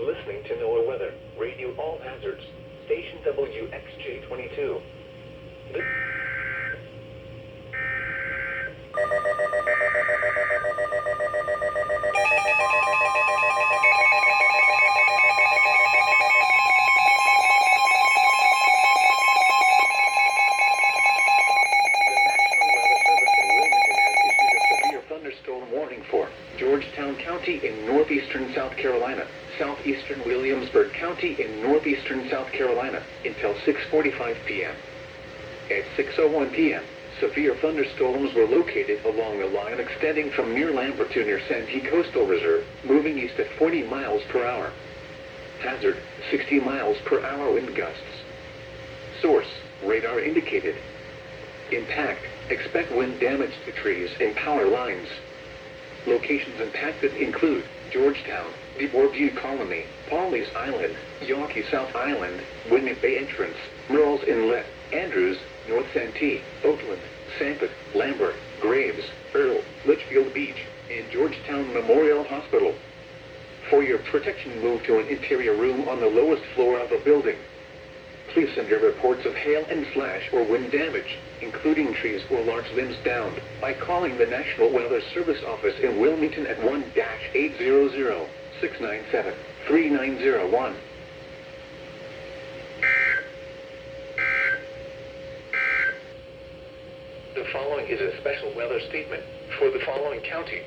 You're listening to NOAA Weather, Radio All Hazards, Station WXJ22. Thunderstorm warning for Georgetown County in northeastern South Carolina, southeastern Williamsburg County in northeastern South Carolina until 6:45 p.m. At 6:01 p.m., severe thunderstorms were located along the line extending from near Lambert to near Santee Coastal Reserve, moving east at 40 miles per hour. Hazard, 60 miles per hour wind gusts. Source, radar indicated. Impact, expect wind damage to trees and power lines. Locations impacted include Georgetown, DeBoer View Colony, Pawleys Island, Yawkey South Island, Winnett Bay Entrance, Merle's Inlet, Andrews, North Santee, Oakland, Sanford, Lambert, Graves, Earl, Litchfield Beach, and Georgetown Memorial Hospital. For your protection, move to an interior room on the lowest floor of a building. Please send your reports of hail and slash or wind damage, including trees or large limbs downed, by calling the National Weather Service office in Wilmington at 1-800-697-3901. The following is a special weather statement for the following county.